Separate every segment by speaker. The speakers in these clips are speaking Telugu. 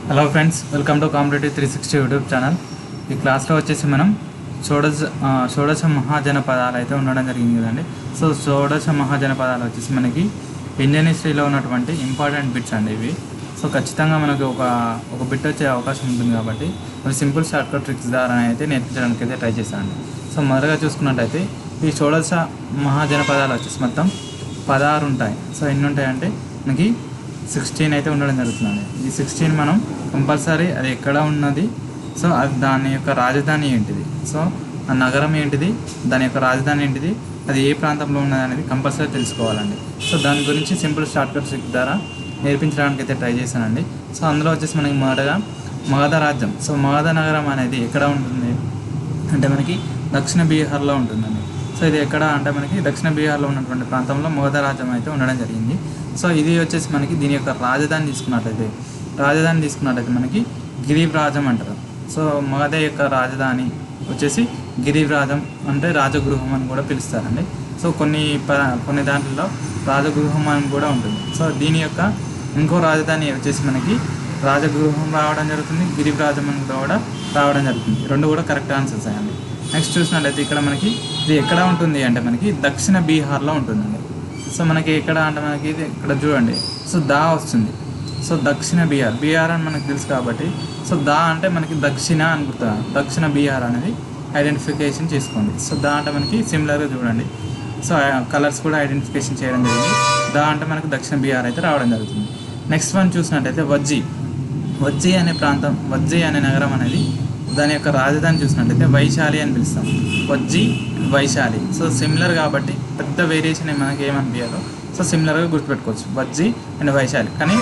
Speaker 1: Hello friends, welcome to competitive 360 YouTube channel. ఈ క్లాస్లో వచ్చేసి మనం షోడశ మహాజనపదాలు అయితే ఉండడం జరిగింది కదండి. సో షోడశ మహాజనపదాలు వచ్చేసి మనకి ఇండియన్ హిస్టరీలో ఉన్నటువంటి ఇంపార్టెంట్ బిట్స్ అండి ఇవి. సో ఖచ్చితంగా మనకు ఒక బిట్ వచ్చే అవకాశం ఉంటుంది కాబట్టి మరి సింపుల్ షార్ట్కట్ ట్రిక్స్ ద్వారా అయితే నేర్పించడానికి అయితే ట్రై చేశానండి. సో మొదటగా చూసుకున్నట్టయితే ఈ షోడశ మహాజనపదాలు వచ్చేసి మొత్తం 16 ఉంటాయి. సో ఎన్ని ఉంటాయంటే మనకి 16 అయితే ఉండడం జరుగుతుందండి. ఈ 16 మనం కంపల్సరీ అది ఎక్కడ ఉన్నది, సో అది దాని యొక్క రాజధాని ఏంటిది, సో ఆ నగరం ఏంటిది, దాని యొక్క రాజధాని ఏంటిది, అది ఏ ప్రాంతంలో ఉన్నది అనేది కంపల్సరీ తెలుసుకోవాలండి. సో దాని గురించి సింపుల్ షార్ట్కట్ ట్రిక్ ద్వారా నేర్పించడానికి అయితే ట్రై చేశానండి. సో అందులో వచ్చేసి మనకి మొదటగా మగధ రాజ్యం. సో మగధ నగరం అనేది ఎక్కడ ఉంటుంది అంటే మనకి దక్షిణ బీహార్లో ఉంటుందండి. సో ఇది ఎక్కడ అంటే మనకి దక్షిణ బీహార్లో ఉన్నటువంటి ప్రాంతంలో మగధ రాజ్యం అయితే ఉండడం జరిగింది. సో ఇది వచ్చేసి మనకి దీని యొక్క రాజధాని తీసుకున్నట్టయితే మనకి గిరివ్రాజం అంటారు. సో మగధ యొక్క రాజధాని వచ్చేసి గిరివ్రాజం అంటే రాజగృహం అని కూడా పిలుస్తారండి. సో కొన్ని దాంట్లో రాజగృహం అని కూడా ఉంటుంది. సో దీని యొక్క ఇంకో రాజధాని వచ్చేసి మనకి రాజగృహం రావడం జరుగుతుంది, గిరివ్రాజం అని కూడా రావడం జరుగుతుంది. రెండు కూడా కరెక్ట్ ఆన్సర్స్ అయ్యండి. నెక్స్ట్ చూసినట్లయితే ఇక్కడ మనకి ఇది ఎక్కడ ఉంటుంది అంటే మనకి దక్షిణ బీహార్లో ఉంటుందండి. సో మనకి ఎక్కడ అంటే మనకి ఇది ఇక్కడ చూడండి, సో దా వస్తుంది. సో దక్షిణ బీహార్ అని మనకు తెలుసు కాబట్టి సో దా అంటే మనకి దక్షిణ అని గుర్తుంది. దక్షిణ బీహార్ అనేది ఐడెంటిఫికేషన్ చేసుకోండి. సో దా అంటే మనకి సిమిలర్గా చూడండి, సో కలర్స్ కూడా ఐడెంటిఫికేషన్ చేయడం జరిగింది. దా అంటే మనకి దక్షిణ బీహార్ అయితే రావడం జరుగుతుంది. నెక్స్ట్ వన్ చూసినట్టయితే వజ్జీ అనే నగరం అనేది దాని యొక్క రాజధాని చూసినట్టయితే వైశాలి అని పిలుస్తాం. వైశాలి. సో సిమిలర్ కాబట్టి పెద్ద వేరియేషన్ మనకి ఏమనిపించాలో సో సిమిలర్గా గుర్తుపెట్టుకోవచ్చు, వజ్జీ అండ్ వైశాలి. కానీ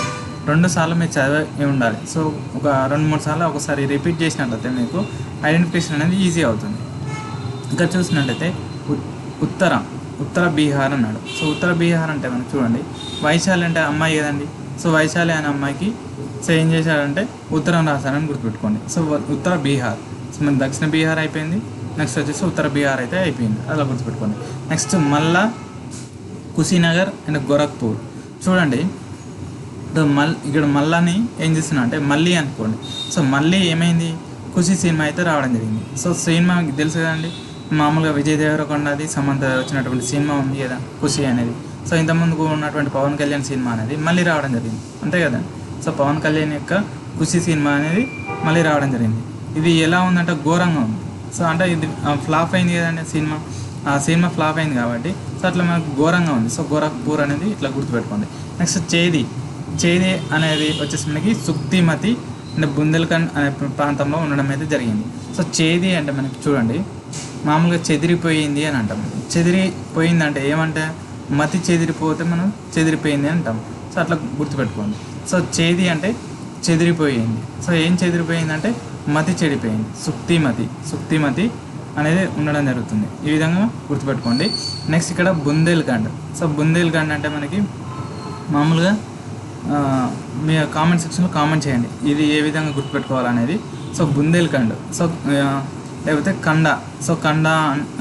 Speaker 1: 2 సార్లు మీరు చదివి ఉండాలి. సో ఒక 2-3 సార్లు ఒకసారి రిపీట్ చేసినట్లయితే మీకు ఐడెంటిఫికేషన్ అనేది ఈజీ అవుతుంది. ఇంకా చూసినట్టయితే ఉత్తర బీహార్ అన్నాడు. సో ఉత్తర బీహార్ అంటే మనకు చూడండి, వైశాలి అంటే అమ్మాయి కదండి. సో వైశాలి అనే అమ్మాయికి సో ఏం చేశాడంటే ఉత్తరం రాశారని గుర్తుపెట్టుకోండి. సో ఉత్తర బీహార్, సో మన దక్షిణ బీహార్ అయిపోయింది. నెక్స్ట్ వచ్చేసి ఉత్తర బీహార్ అయితే అయిపోయింది, అలా గుర్తుపెట్టుకోండి. Next Kushinagar and Gorakhpur. చూడండి ఇక్కడ మల్లని ఏం చేస్తున్నా అంటే మళ్ళీ అనుకోండి. సో మళ్ళీ ఏమైంది, ఖుషి సినిమా అయితే రావడం జరిగింది. సో సినిమా మీకు తెలుసు కదండి, మామూలుగా విజయ్ దేవరకొండది సమంత వచ్చినటువంటి సినిమా ఉంది కదా ఖుషి అనేది. సో ఇంతకుముందుకు ఉన్నటువంటి పవన్ కళ్యాణ్ సినిమా అనేది మళ్ళీ రావడం జరిగింది, అంతే కదండి. సో పవన్ కళ్యాణ్ యొక్క ఖుషి సినిమా అనేది మళ్ళీ రావడం జరిగింది. ఇది ఎలా ఉందంటే ఘోరంగా ఉంది. సో అంటే ఇది ఫ్లాప్ అయింది కదండి సినిమా, ఆ సినిమా ఫ్లాప్ అయింది కాబట్టి సో అట్లా మనకు ఘోరంగా ఉంది. సో గోరఖ్పూర్ అనేది ఇట్లా గుర్తుపెట్టుకోండి. నెక్స్ట్ చేది అనేది వచ్చేసి మనకి సుక్తిమతి అంటే బుందేల్ఖండ్ అనే ప్రాంతంలో ఉండడం అయితే జరిగింది. సో చేది అంటే మనకి చూడండి మామూలుగా చెదిరిపోయింది అని అంటాం. చెదిరిపోయింది అంటే ఏమంటే మతి చెదిరిపోతే మనం చెదిరిపోయింది అంటాం. సో అట్లా గుర్తుపెట్టుకోండి. సో చేది అంటే చెదిరిపోయింది. సో ఏం చెదిరిపోయిందంటే మతి చెడిపోయింది, సుక్తిమతి అనేది ఉండడం జరుగుతుంది. ఈ విధంగా గుర్తుపెట్టుకోండి. నెక్స్ట్ ఇక్కడ బుందేల్ఖండ్. సో బుందేల్ఖండ్ అంటే మనకి మామూలుగా మీ కామెంట్ సెక్షన్లో కామెంట్ చేయండి ఇది ఏ విధంగా గుర్తుపెట్టుకోవాలనేది. సో బుందేల్ఖండ్, సో లేకపోతే కండ. సో కండ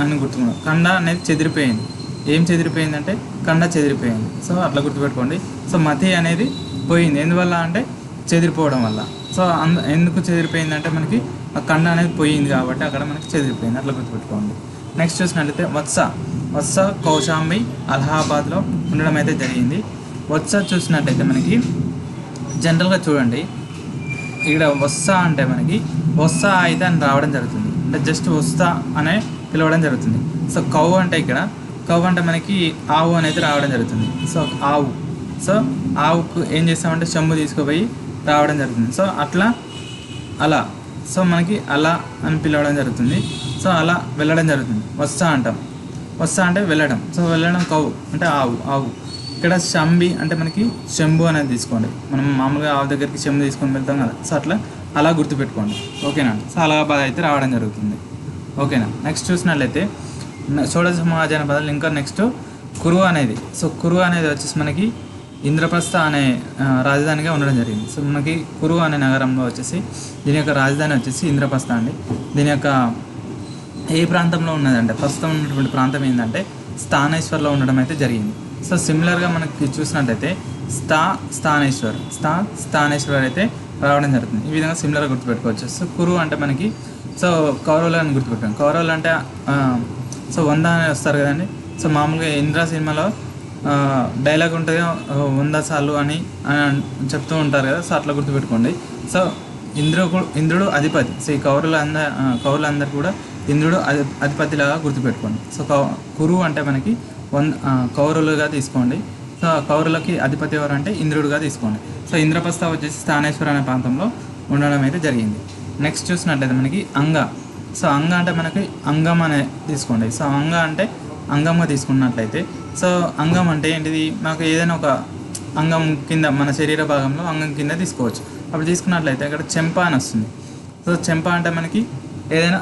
Speaker 1: అని గుర్తుకున్నాం. కండ అనేది చెదిరిపోయింది. ఏం చెదిరిపోయిందంటే కండ చెదిరిపోయింది. సో అట్లా గుర్తుపెట్టుకోండి. సో మతి అనేది పోయింది, ఎందువల్ల అంటే చెదిరిపోవడం వల్ల. సో ఎందుకు చెదిరిపోయిందంటే మనకి ఆ కండ అనేది పోయింది కాబట్టి అక్కడ మనకి చెదిరిపోయింది, అట్లా గుర్తుపెట్టుకోండి. నెక్స్ట్ చూసినట్లయితే వత్స కౌశాంబి అలహాబాద్లో ఉండడం అయితే జరిగింది. వత్స చూసినట్టయితే మనకి జనరల్గా చూడండి ఇక్కడ వస్సా అంటే మనకి వస్సా అయితే అని రావడం జరుగుతుంది, అంటే జస్ట్ వస్తా అనే పిలవడం జరుగుతుంది. సో కౌ అంటే మనకి ఆవు అనేది రావడం జరుగుతుంది. సో ఆవు, సో ఆవుకు ఏం చేస్తామంటే చెంబు తీసుకుపోయి రావడం జరుగుతుంది. సో అలా సో మనకి అలా అని పిలవడం జరుగుతుంది. సో అలా వెళ్ళడం జరుగుతుంది. వస్తా అంటే వెళ్ళడం. సో వెళ్ళడం కౌ అంటే ఆవు. ఇక్కడ శంబి అంటే మనకి చెంబు అనేది తీసుకోండి. మనం మామూలుగా ఆవు దగ్గరికి చెంబు తీసుకొని వెళ్తాం కదా, సో అలా గుర్తుపెట్టుకోండి, ఓకేనా. సో అలహాబాద్ అయితే రావడం జరుగుతుంది, ఓకేనా. నెక్స్ట్ చూసినట్లయితే షోడశ మహాజనపదాలు ఇంకా నెక్స్ట్ కురు అనేది. సో కురు అనేది వచ్చేసి మనకి ఇంద్రప్రస్థ అనే రాజధానిగా ఉండడం జరిగింది. సో మనకి కురు అనే నగరంలో వచ్చేసి దీని యొక్క రాజధాని వచ్చేసి ఇంద్రప్రస్థ అండి. దీని యొక్క ఏ ప్రాంతంలో ఉన్నదంటే ప్రస్తుతం ఉన్నటువంటి ప్రాంతం ఏంటంటే స్థానేశ్వర్లో ఉండడం అయితే జరిగింది. సో సిమిలర్గా మనకి చూసినట్టయితే స్థానేశ్వర్ అయితే రావడం జరుగుతుంది. ఈ విధంగా సిమిలర్గా గుర్తుపెట్టుకోవచ్చు. సో కురు అంటే మనకి సో కౌరవులు అని గుర్తుపెట్టాం. కౌరవులు అంటే సో 100 అని వస్తారు కదండి. సో మామూలుగా ఇంద్ర సినిమాలో డైలాగ్ ఉంటుంది 100 సార్లు అని చెప్తూ ఉంటారు కదా. సో అట్లా గుర్తుపెట్టుకోండి. సో ఇంద్రుడు అధిపతి. సో ఈ కౌరులందరూ కూడా ఇంద్రుడు అధిపతిలాగా గుర్తుపెట్టుకోండి. సో కురు అంటే మనకి కౌరవులుగా తీసుకోండి. సో కౌరులకి అధిపతి ఎవరు అంటే ఇంద్రుడుగా తీసుకోండి. సో ఇంద్రప్రస్థ వచ్చేసి స్థానేశ్వర అనే ప్రాంతంలో ఉండడం అయితే జరిగింది. నెక్స్ట్ చూసినట్లయితే మనకి అంగ. సో అంగ అంటే మనకి అంగం అనే తీసుకోండి. సో అంగ అంటే అంగంగా తీసుకున్నట్లయితే సో అంగం అంటే ఏంటిది, మనకు ఏదైనా ఒక అంగం కింద మన శరీర భాగంలో అంగం కింద తీసుకోవచ్చు. అప్పుడు తీసుకున్నట్లయితే అక్కడ చెంప అని వస్తుంది. సో చెంప అంటే మనకి ఏదైనా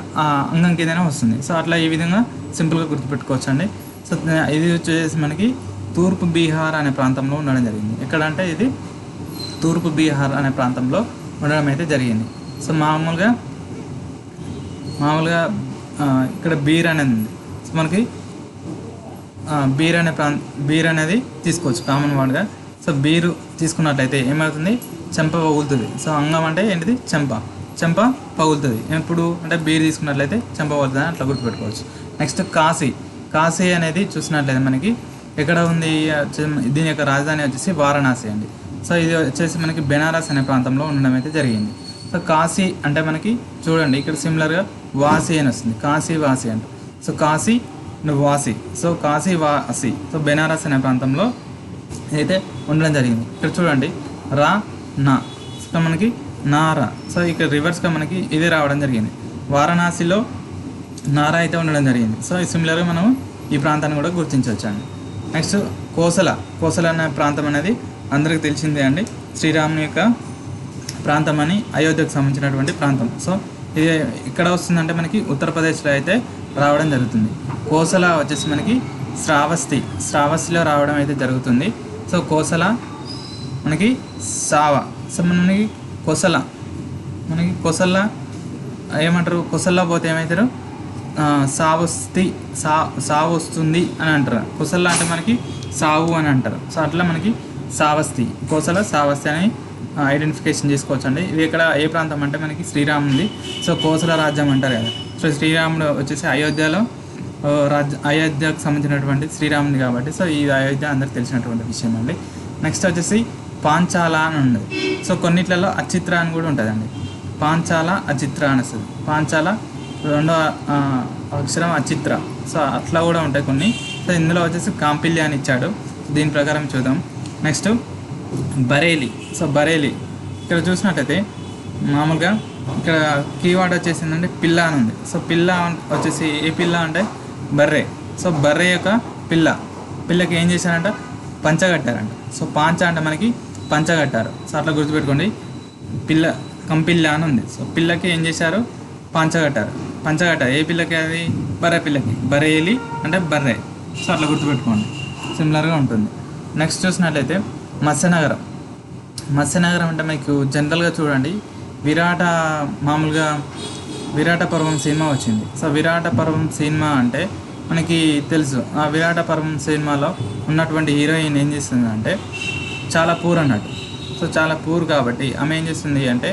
Speaker 1: అంగం కిందనే వస్తుంది. సో అట్లా ఈ విధంగా సింపుల్గా గుర్తుపెట్టుకోవచ్చు అండి. సో ఇది వచ్చేసి మనకి తూర్పు బీహార్ అనే ప్రాంతంలో ఉండడం జరిగింది. ఎక్కడంటే ఇది తూర్పు బీహార్ అనే ప్రాంతంలో ఉండడం అయితే జరిగింది. సో మామూలుగా ఇక్కడ బీర్ అనేది ఉంది. సో మనకి బీర్ అనేది తీసుకోవచ్చు కామన్ వర్డ్గా. సో బీరు తీసుకున్నట్లయితే ఏమవుతుంది, చెంప పగులుతుంది. సో అంగం అంటే ఏంటిది, చెంప పగులుతుంది. ఎప్పుడు అంటే బీరు తీసుకున్నట్లయితే చెంప పగులుతుంది అని అట్లా గుర్తుపెట్టుకోవచ్చు. నెక్స్ట్ కాశీ అనేది చూసినట్లయితే మనకి ఎక్కడ ఉంది, దీని యొక్క రాజధాని వచ్చేసి వారణాసి అండి. సో ఇది వచ్చేసి మనకి బెనారస్ అనే ప్రాంతంలో ఉండడం అయితే జరిగింది. సో కాశీ అంటే మనకి చూడండి ఇక్కడ సిమిలర్గా వాసి అని వస్తుంది, కాశీ వాసి అంట. సో కాశీ వాసి, సో కాశీ వాసి. సో బెనారస్ అనే ప్రాంతంలో అయితే ఉండడం జరిగింది. ఇక్కడ చూడండి నా, సో మనకి నారా. సో ఇక్కడ రివర్స్గా మనకి ఇదే రావడం జరిగింది. వారణాసిలో నారా అయితే ఉండడం జరిగింది. సో సిమిలర్గా మనం ఈ ప్రాంతాన్ని కూడా గుర్తించవచ్చు అండి. నెక్స్ట్ కోసల అనే ప్రాంతం అనేది అందరికీ తెలిసిందే అండి. శ్రీరాముని యొక్క ప్రాంతం అని, అయోధ్యకు సంబంధించినటువంటి ప్రాంతం. సో ఇది ఇక్కడ వస్తుందంటే మనకి ఉత్తరప్రదేశ్లో అయితే రావడం జరుగుతుంది. కోసల వచ్చేసి మనకి శ్రావస్తిలో రావడం అయితే జరుగుతుంది. సో కోసల మనకి సో మనకి కొసల ఏమంటారు, కొసల్లో పోతే ఏమవుతారు, సావు వస్తుంది అని అంటారు. కొసల అంటే మనకి సావు అని అంటారు. సో అట్లా మనకి కోసల సావస్తి అని ఐడెంటిఫికేషన్ చేసుకోవచ్చు అండి. ఇది ఇక్కడ ఏ ప్రాంతం అంటే మనకి శ్రీరాముడి. సో కోసల రాజ్యం అంటారు కదా. సో శ్రీరాముడు వచ్చేసి అయోధ్యకు సంబంధించినటువంటి శ్రీరాముడి కాబట్టి సో ఈ అయోధ్య అందరికి తెలిసినటువంటి విషయం అండి. నెక్స్ట్ వచ్చేసి పాంచాల అని ఉండదు. సో కొన్నిట్లలో అచిత్ర అని కూడా ఉంటుందండి. పాంచాల అచిత్ర అని వస్తుంది. పాంచాల రెండో అక్షరం అచిత్ర. సో అట్లా కూడా ఉంటాయి కొన్ని. సో ఇందులో వచ్చేసి కాంపిల్య అని ఇచ్చాడు. దీని ప్రకారం చూద్దాం. నెక్స్ట్ బరేలి. సో బరేలి ఇక్కడ చూసినట్టయితే మామూలుగా ఇక్కడ కీవర్డ్ వచ్చేసిందంటే పిల్ల అని ఉంది. సో పిల్ల వచ్చేసి ఏ పిల్ల అంటే బర్రె. సో బర్రె యొక్క పిల్లకి ఏం చేశారంట, పంచగట్టారంట. సో పాంచ అంటే మనకి పంచగట్టారు. సో అట్లా గుర్తుపెట్టుకోండి. కంపిల్ల అని ఉంది. సో పిల్లకి ఏం చేశారు, పంచగట్టారు. ఏ పిల్లకి, అది బర్రె పిల్లకి. బరేలి అంటే బర్రె. సో అట్లా గుర్తుపెట్టుకోండి, సిమిలర్గా ఉంటుంది. నెక్స్ట్ చూసినట్లయితే మత్స్యనగరం అంటే మీకు జనరల్గా చూడండి, విరాట పర్వం సినిమా వచ్చింది. సో విరాట పర్వం సినిమా అంటే మనకి తెలుసు. ఆ విరాట పర్వం సినిమాలో ఉన్నటువంటి హీరోయిన్ ఏం చేస్తుంది అంటే చాలా పూర్ అన్నట్టు. సో చాలా పూర్ కాబట్టి ఆమె ఏం చేస్తుంది అంటే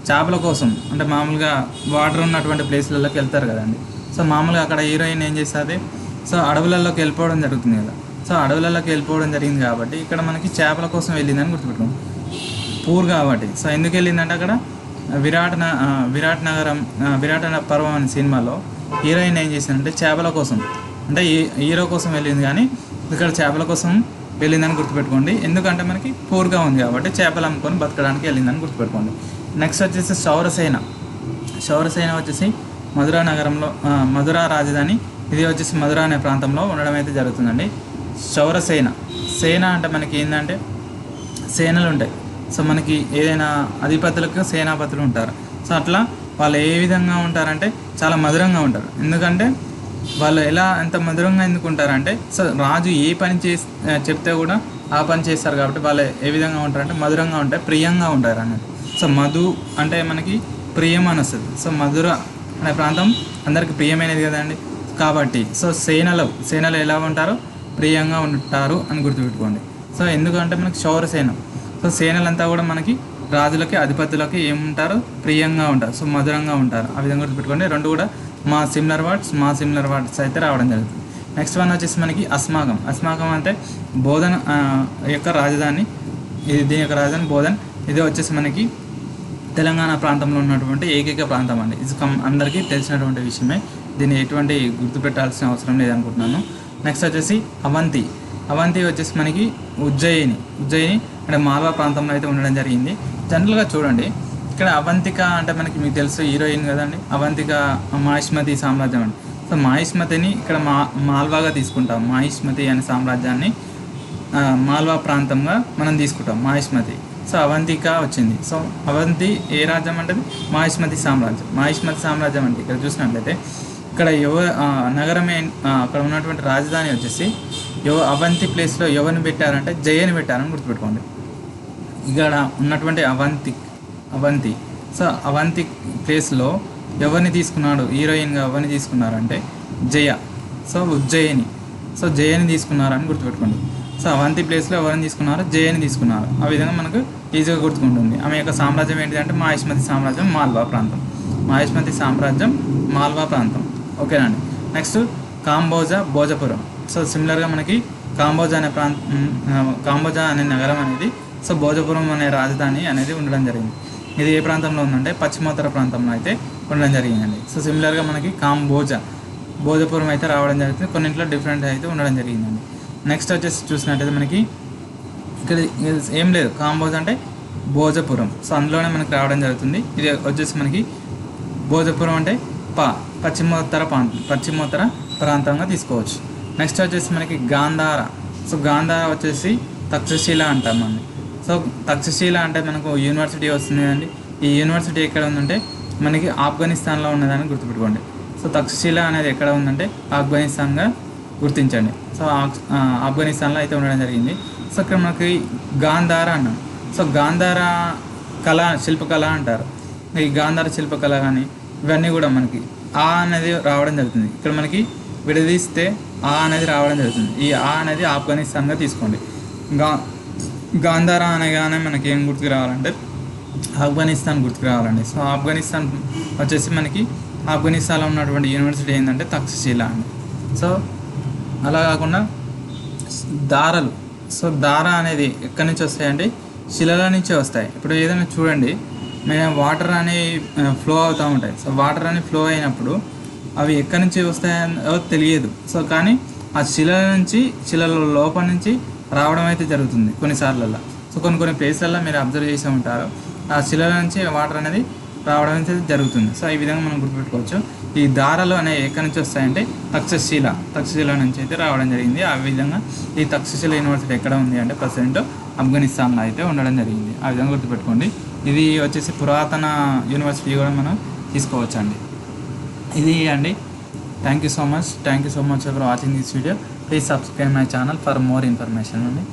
Speaker 1: చేపల కోసం, అంటే మామూలుగా వాటర్ ఉన్నటువంటి ప్లేస్లలోకి వెళ్తారు కదండి. సో మామూలుగా అక్కడ హీరోయిన్ ఏం చేస్తుంది, సో అడవులలోకి వెళ్ళిపోవడం జరుగుతుంది కదా. సో అడవులలోకి వెళ్ళిపోవడం జరిగింది కాబట్టి ఇక్కడ మనకి చేపల కోసం వెళ్ళిందని గుర్తుపెట్టుకోండి, పూర్ కాబట్టి. సో ఎందుకు వెళ్ళిందంటే అక్కడ విరాట పర్వం అనే సినిమాలో హీరోయిన్ ఏం చేసిందంటే చేపల కోసం, అంటే హీరో కోసం వెళ్ళింది, కానీ ఇక్కడ చేపల కోసం వెళ్ళిందని గుర్తుపెట్టుకోండి. ఎందుకంటే మనకి పూర్గా ఉంది కాబట్టి చేపలు అమ్ముకొని బతకడానికి వెళ్ళిందని గుర్తుపెట్టుకోండి. నెక్స్ట్ వచ్చేసి శౌరసేన వచ్చేసి మధురా రాజధాని. ఇది వచ్చేసి మధుర అనే ప్రాంతంలో ఉండడం అయితే జరుగుతుందండి. సేన అంటే మనకి ఏంటంటే సేనలు ఉంటాయి. సో మనకి ఏదైనా అధిపతులకు సేనాపతులు ఉంటారు. సో అట్లా వాళ్ళు ఏ విధంగా ఉంటారంటే చాలా మధురంగా ఉంటారు. ఎందుకంటే వాళ్ళు ఎంత మధురంగా ఎందుకు ఉంటారంటే, సో రాజు ఏ పని చెప్తే కూడా ఆ పని చేస్తారు కాబట్టి వాళ్ళు ఏ విధంగా ఉంటారంటే మధురంగా ఉంటాయి, ప్రియంగా ఉంటారు అన్నట్టు. సో మధు అంటే మనకి ప్రియం అని వస్తుంది. సో మధుర అనే ప్రాంతం అందరికి ప్రియమైనది కదండి. కాబట్టి సో సేనలు ఎలా ఉంటారో ప్రియంగా ఉంటారు అని గుర్తుపెట్టుకోండి. సో ఎందుకంటే మనకి శౌరసేన, సో సేనలంతా కూడా మనకి రాజులకి అధిపతులకి ఏముంటారు, ప్రియంగా ఉంటారు, సో మధురంగా ఉంటారు. ఆ విధంగా గుర్తుపెట్టుకోండి. రెండు కూడా మా సిమిలర్ వర్డ్స్ అయితే రావడం జరుగుతుంది. నెక్స్ట్ వన్ వచ్చేసి మనకి అస్మాకం. అస్మాకం అంటే బోధన యొక్క రాజధాని, దీని యొక్క రాజధాని బోధన్. ఇది వచ్చేసి మనకి తెలంగాణ ప్రాంతంలో ఉన్నటువంటి ఏకైక ప్రాంతం అండి. ఇది అందరికీ తెలిసినటువంటి విషయమే, దీన్ని ఎటువంటి గుర్తుపెట్టాల్సిన అవసరం లేదనుకుంటున్నాను. నెక్స్ట్ వచ్చేసి అవంతి. అవంతి వచ్చేసి మనకి ఉజ్జయిని అంటే మాల్వా ప్రాంతంలో అయితే ఉండడం జరిగింది. జనరల్గా చూడండి, ఇక్కడ అవంతిక అంటే మనకి మీకు తెలుసు హీరోయిన్ కదండి, అవంతిక మాహిష్మతి సామ్రాజ్యం అండి. సో మాహిష్మతిని ఇక్కడ మాల్వాగా తీసుకుంటాం. మాహిష్మతి అనే సామ్రాజ్యాన్ని మాల్వా ప్రాంతంగా మనం తీసుకుంటాం, మాహిష్మతి. సో అవంతిక వచ్చింది. సో అవంతి ఏ రాజ్యం అంటే మాహిష్మతి సామ్రాజ్యం అంటే ఇక్కడ చూసినట్లయితే ఇక్కడ నగరం అక్కడ ఉన్నటువంటి రాజధాని వచ్చేసి అవంతి ప్లేస్లో ఎవరిని పెట్టారంటే జయని పెట్టారని గుర్తుపెట్టుకోండి. ఇక్కడ ఉన్నటువంటి అవంతి సో అవంతి ప్లేస్లో ఎవరిని తీసుకున్నాడు, హీరోయిన్గా ఎవరిని తీసుకున్నారంటే జయ. సో జయని తీసుకున్నారని గుర్తుపెట్టుకోండి. సో అవంతి ప్లేస్లో ఎవరిని తీసుకున్నారు, జయని తీసుకున్నారు. ఆ విధంగా మనకు ఈజీగా గుర్తుకుంటుంది. ఆమె యొక్క సామ్రాజ్యం ఏంటిదంటే మాహిష్మతి సామ్రాజ్యం మాల్వా ప్రాంతం. ఓకేనండి. నెక్స్ట్ భోజపురం. సో సిమిలర్గా మనకి కాంబోజా అనే నగరం అనేది, సో భోజపురం అనే రాజధాని అనేది ఉండడం జరిగింది. ఇది ఏ ప్రాంతంలో ఉందంటే పశ్చిమోత్తర ప్రాంతంలో అయితే ఉండడం జరిగిందండి. సో సిమిలర్గా మనకి భోజపురం అయితే రావడం జరుగుతుంది. కొన్నింట్లో డిఫరెంట్ అయితే ఉండడం జరిగిందండి. నెక్స్ట్ వచ్చేసి చూసినట్టయితే మనకి ఇక్కడ ఏం లేదు, కాంబోజ్ అంటే భోజపురం, సో అందులోనే మనకి రావడం జరుగుతుంది. ఇది వచ్చేసి మనకి భోజపురం అంటే పశ్చిమోత్తర ప్రాంతంగా తీసుకోవచ్చు. నెక్స్ట్ వచ్చేసి మనకి గాంధార. సో గాంధార వచ్చేసి తక్షశిల అంటాం మనం. సో తక్షశిల అంటే మనకు యూనివర్సిటీ వస్తుంది కదండి. ఈ యూనివర్సిటీ ఎక్కడ ఉందంటే మనకి ఆఫ్ఘనిస్తాన్లో ఉన్నదని గుర్తుపెట్టుకోండి. సో తక్షశిల అనేది ఎక్కడ ఉందంటే ఆఫ్ఘనిస్తాన్గా గుర్తించండి. సో ఆఫ్ఘనిస్తాన్లో అయితే ఉండడం జరిగింది. సో ఇక్కడ మనకి గాంధార అన్నాం. సో గాంధార శిల్పకళ అంటారు. ఈ గాంధార శిల్పకళ కానీ ఇవన్నీ కూడా మనకి అనేది రావడం జరుగుతుంది. ఇక్కడ మనకి విడదీస్తే అనేది రావడం జరుగుతుంది. ఈ అనేది ఆఫ్ఘనిస్తాన్గా తీసుకోండి. గాంధార అనగానే మనకి ఏం గుర్తుకు రావాలంటే ఆఫ్ఘనిస్తాన్ గుర్తుకు రావాలండి. సో ఆఫ్ఘనిస్తాన్ వచ్చేసి మనకి ఆఫ్ఘనిస్తాన్లో ఉన్నటువంటి యూనివర్సిటీ ఏంటంటే తక్షశిల అండి. సో అలా కాకుండా దారాలు. సో దార అనేది ఎక్కడి నుంచి వస్తాయంటే శిలల నుంచే వస్తాయి. ఇప్పుడు ఏదైనా చూడండి, మేము వాటర్ అనేవి ఫ్లో అవుతూ ఉంటాయి. సో వాటర్ అని ఫ్లో అయినప్పుడు అవి ఎక్కడి నుంచి వస్తాయో తెలియదు. సో కానీ ఆ శిలల లోపల నుంచి రావడం అయితే జరుగుతుంది కొన్నిసార్లలో. సో కొన్ని ప్లేస్లలో మీరు అబ్జర్వ్ చేసే ఉంటారు, ఆ శిలల నుంచి వాటర్ అనేది రావడం అయితే జరుగుతుంది. సో ఈ విధంగా మనం గుర్తుపెట్టుకోవచ్చు. ఈ దారాలు అనేవి ఎక్కడి నుంచి వస్తాయంటే తక్షశిల నుంచి అయితే రావడం జరిగింది. ఆ విధంగా ఈ తక్షశిల యూనివర్సిటీ ఎక్కడ ఉంది అంటే ప్రజెంట్ ఆఫ్ఘనిస్తాన్లో అయితే ఉండడం జరిగింది. ఆ విధంగా గుర్తుపెట్టుకోండి. ఇది వచ్చేసి పురాతన యూనివర్సిటీ కూడా మనం తీసుకోవచ్చు అండి. ఇది అండి. Thank you so much for watching this video. Please subscribe my channel for more information అండి.